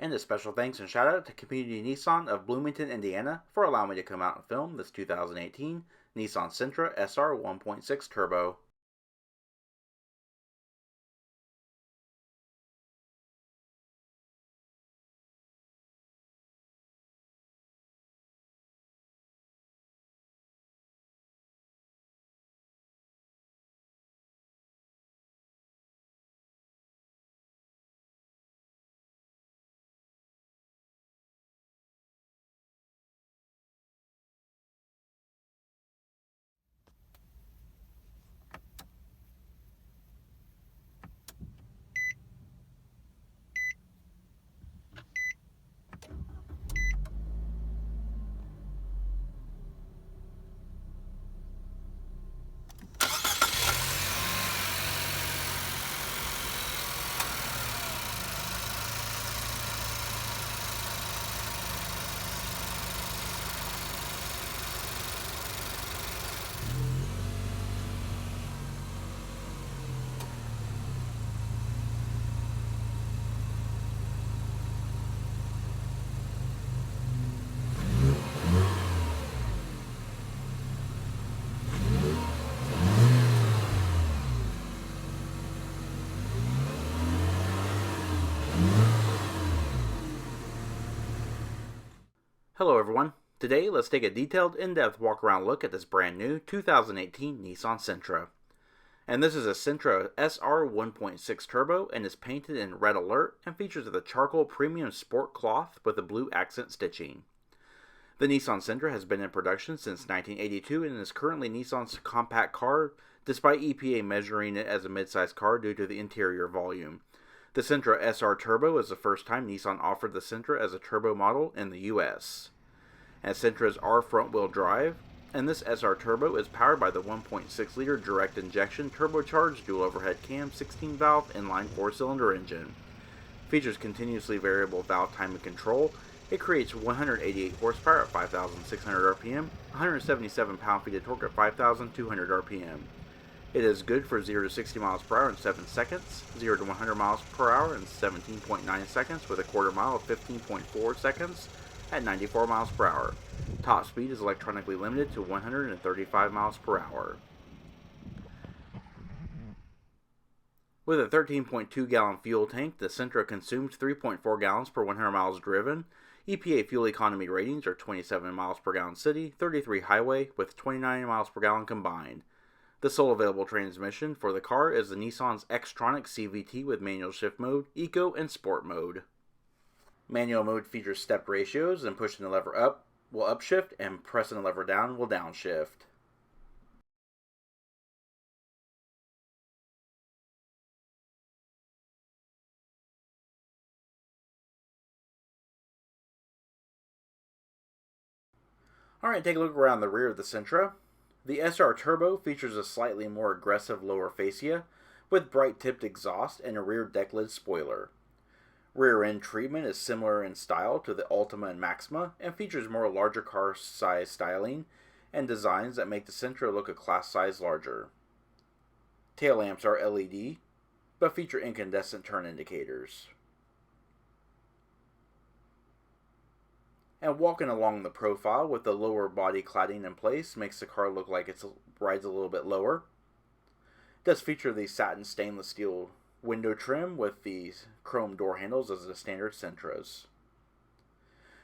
And a special thanks and shout out to Community Nissan of Bloomington, Indiana for allowing me to come out and film this 2018 Nissan Sentra SR 1.6 Turbo. Hello everyone. Today let's take a detailed, in-depth walk-around look at this brand new 2018 Nissan Sentra. And this is a Sentra SR 1.6 Turbo and is painted in red alert and features the charcoal premium sport cloth with the blue accent stitching. The Nissan Sentra has been in production since 1982 and is currently Nissan's compact car, despite EPA measuring it as a midsize car due to the interior volume. The Sentra SR Turbo is the first time Nissan offered the Sentra as a turbo model in the US. And Sentras are front-wheel drive, and this SR Turbo is powered by the 1.6-liter direct injection turbocharged dual overhead cam 16-valve inline 4-cylinder engine. Features continuously variable valve time and control. It creates 188 horsepower at 5,600 RPM, 177 pound-feet of torque at 5,200 RPM. It is good for 0 to 60 miles per hour in 7 seconds, 0 to 100 miles per hour in 17.9 seconds with a quarter mile of 15.4 seconds at 94 miles per hour. Top speed is electronically limited to 135 miles per hour. With a 13.2 gallon fuel tank, the Sentra consumes 3.4 gallons per 100 miles driven. EPA fuel economy ratings are 27 miles per gallon city, 33 highway, with 29 miles per gallon combined. The sole available transmission for the car is the Nissan's Xtronic CVT with manual shift mode, eco, and sport mode. Manual mode features stepped ratios, and pushing the lever up will upshift and pressing the lever down will downshift. Alright, take a look around the rear of the Sentra. The SR Turbo features a slightly more aggressive lower fascia with bright tipped exhaust and a rear deck lid spoiler. Rear end treatment is similar in style to the Ultima and Maxima and features more larger car size styling and designs that make the Sentra look a class size larger. Tail lamps are LED but feature incandescent turn indicators. And walking along the profile with the lower body cladding in place makes the car look like it rides a little bit lower. It does feature the satin stainless steel window trim with the chrome door handles as the standard Sentras.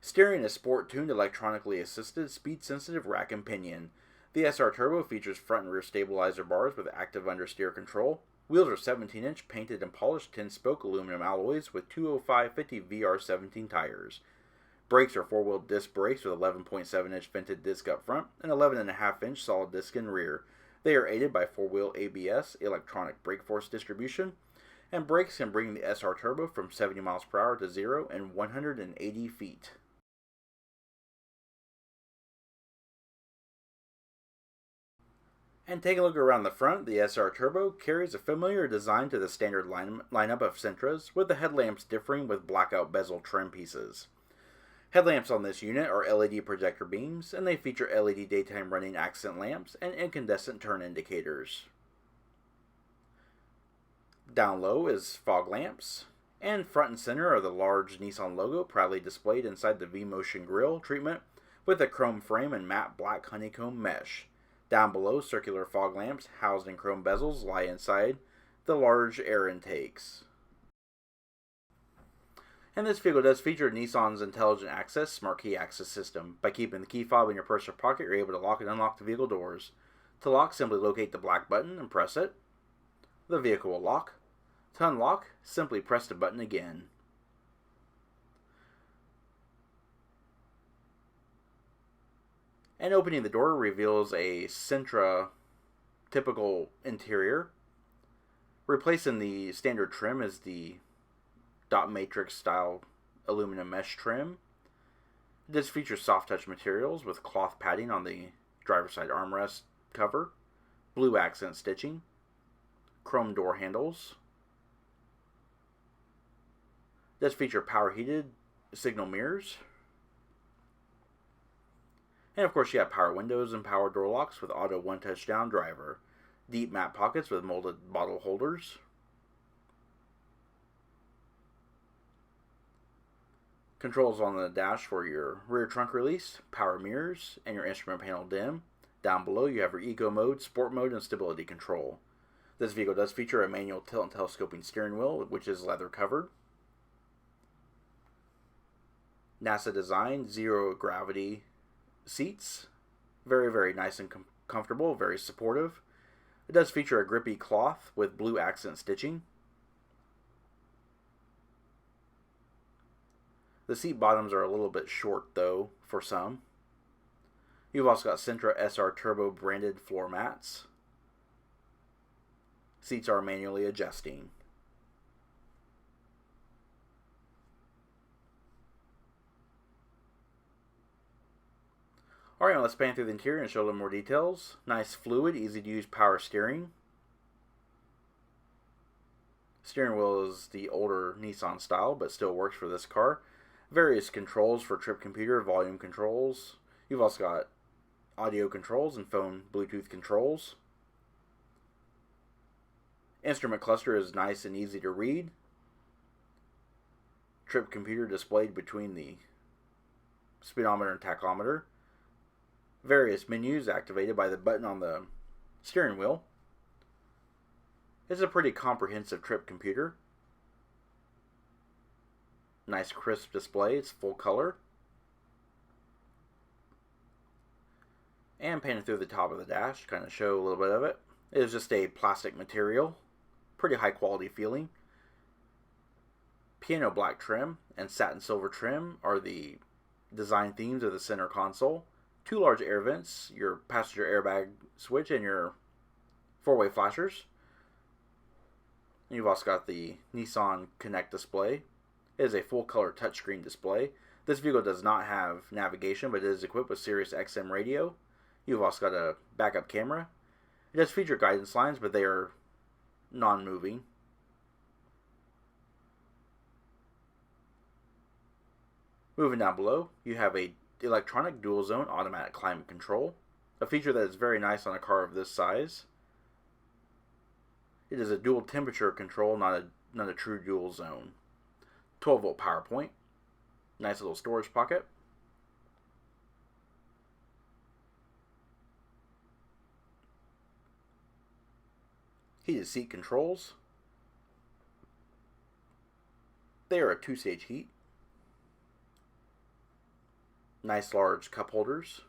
Steering is sport-tuned, electronically assisted, speed-sensitive rack and pinion. The SR Turbo features front and rear stabilizer bars with active understeer control. Wheels are 17-inch painted and polished 10-spoke aluminum alloys with 205/50 VR17 tires. Brakes are 4-wheel disc brakes with 11.7-inch vented disc up front and 11.5-inch solid disc in rear. They are aided by 4-wheel ABS, electronic brake force distribution, and brakes can bring the SR Turbo from 70 miles per hour to 0 in 180 feet. And take a look around the front. The SR Turbo carries a familiar design to the standard lineup of Sentras, with the headlamps differing with blackout bezel trim pieces. Headlamps on this unit are LED projector beams, and they feature LED daytime running accent lamps and incandescent turn indicators. Down low is fog lamps, And front and center are the large Nissan logo proudly displayed inside the V-Motion grille treatment with a chrome frame and matte black honeycomb mesh. Down below, circular fog lamps housed in chrome bezels lie inside the large air intakes. And this vehicle does feature Nissan's Intelligent Access Smart Key Access System. By keeping the key fob in your purse or pocket, you're able to lock and unlock the vehicle doors. To lock, simply locate the black button and press it. The vehicle will lock. To unlock, simply press the button again. And opening the door reveals a Sentra typical interior. Replacing the standard trim is the dot matrix style aluminum mesh trim. It does feature soft touch materials with cloth padding on the driver's side armrest cover, blue accent stitching, chrome door handles. It does feature power heated signal mirrors. And of course you have power windows and power door locks with auto one touch down driver. Deep matte pockets with molded bottle holders. Controls on the dash for your rear trunk release, power mirrors, and your instrument panel dim. Down below you have your eco mode, sport mode, and stability control. This vehicle does feature a manual tilt and telescoping steering wheel, which is leather covered. NASA designed zero gravity seats. Very, very nice and comfortable, very supportive. It does feature a grippy cloth with blue accent stitching. The seat bottoms are a little bit short though for some. You've also got Sentra SR Turbo branded floor mats. Seats are manually adjusting. Alright, now let's pan through the interior and show a little more details. Nice fluid, easy to use power steering. Steering wheel is the older Nissan style, but still works for this car. Various controls for trip computer, volume controls. You've also got audio controls and phone Bluetooth controls. Instrument cluster is nice and easy to read. Trip computer displayed between the speedometer and tachometer. Various menus activated by the button on the steering wheel. It's a pretty comprehensive trip computer. Nice crisp display, it's full color. And panning through the top of the dash, kind of show a little bit of it. It is just a plastic material, pretty high quality feeling. Piano black trim and satin silver trim are the design themes of the center console. Two large air vents, your passenger airbag switch, and your four-way flashers. And you've also got the Nissan Connect display. It is a full-color touchscreen display. This vehicle does not have navigation, but it is equipped with Sirius XM radio. You've also got a backup camera. It does feature guidance lines, but they are non-moving. Moving down below, you have a electronic dual zone automatic climate control, a feature that is very nice on a car of this size. It is a dual temperature control, not a true dual zone. 12-volt power point, nice little storage pocket. Heated seat controls. They are a 2-stage heat. Nice large cup holders.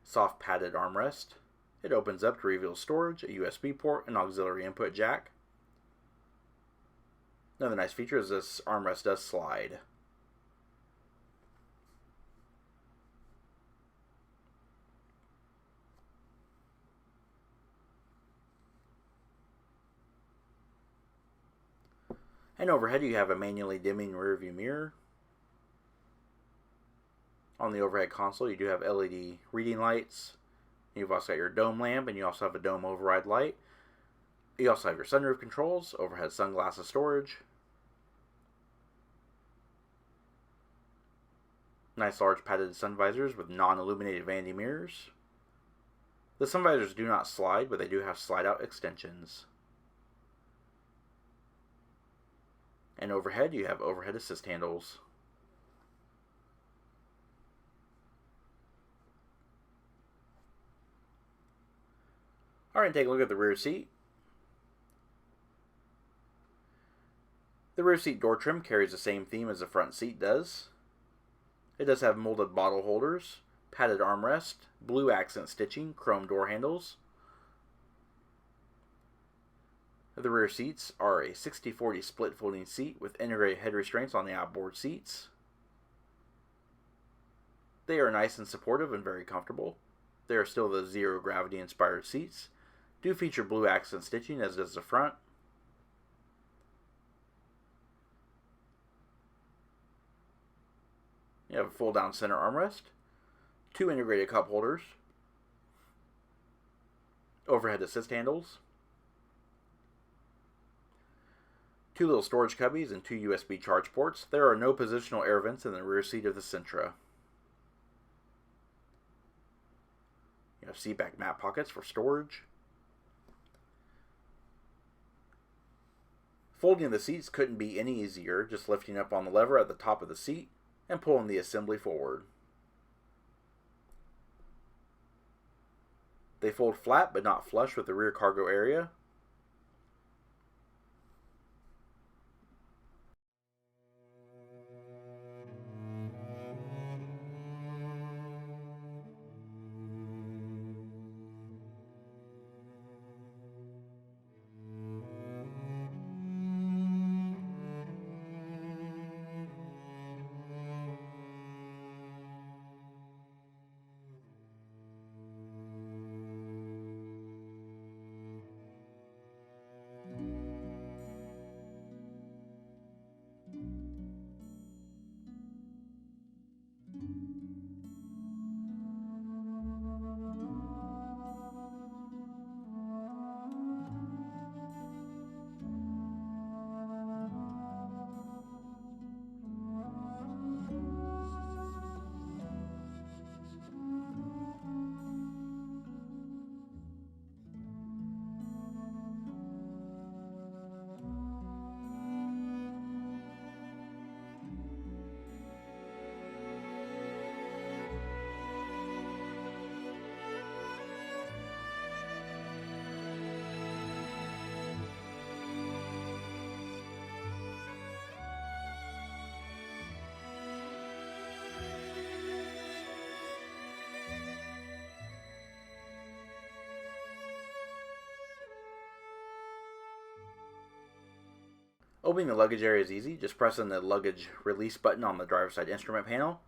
Soft padded armrest. It opens up to reveal storage, a USB port, and auxiliary input jack. Another nice feature is this armrest does slide. And overhead you have a manually dimming rear view mirror. On the overhead console you do have LED reading lights. You've also got your dome lamp, and you also have a dome override light. You also have your sunroof controls, overhead sunglasses storage. Nice large padded sun visors with non-illuminated vanity mirrors. The sun visors do not slide, but they do have slide-out extensions. And overhead, you have overhead assist handles. Alright, take a look at the rear seat. The rear seat door trim carries the same theme as the front seat does. It does have molded bottle holders, padded armrest, blue accent stitching, chrome door handles. The rear seats are a 60/40 split folding seat with integrated head restraints on the outboard seats. They are nice and supportive and very comfortable. They are still the zero gravity inspired seats. Do feature blue accent stitching as does the front. You have a fold down center armrest, 2 integrated cup holders, overhead assist handles, 2 little storage cubbies and 2 USB charge ports. There are no positional air vents in the rear seat of the Sentra. You have seat back mat pockets for storage. Folding the seats couldn't be any easier, just lifting up on the lever at the top of the seat and pulling the assembly forward. They fold flat but not flush with the rear cargo area. Opening the luggage area is easy. Just pressing the luggage release button on the driver's side instrument panel,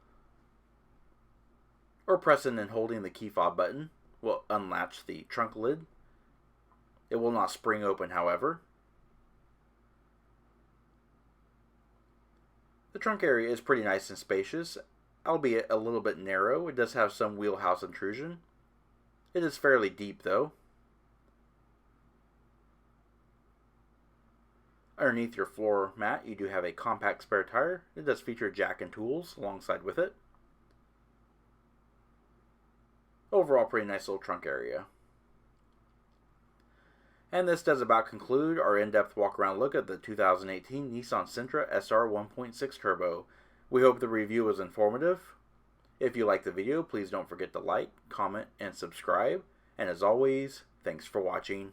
or pressing and holding the key fob button will unlatch the trunk lid. It will not spring open, however. The trunk area is pretty nice and spacious, albeit a little bit narrow. It does have some wheelhouse intrusion. It is fairly deep though. Underneath your floor mat, you do have a compact spare tire. It does feature a jack and tools alongside with it. Overall, pretty nice little trunk area. And this does about conclude our in-depth walk-around look at the 2018 Nissan Sentra SR 1.6 Turbo. We hope the review was informative. If you liked the video, please don't forget to like, comment, and subscribe. And as always, thanks for watching.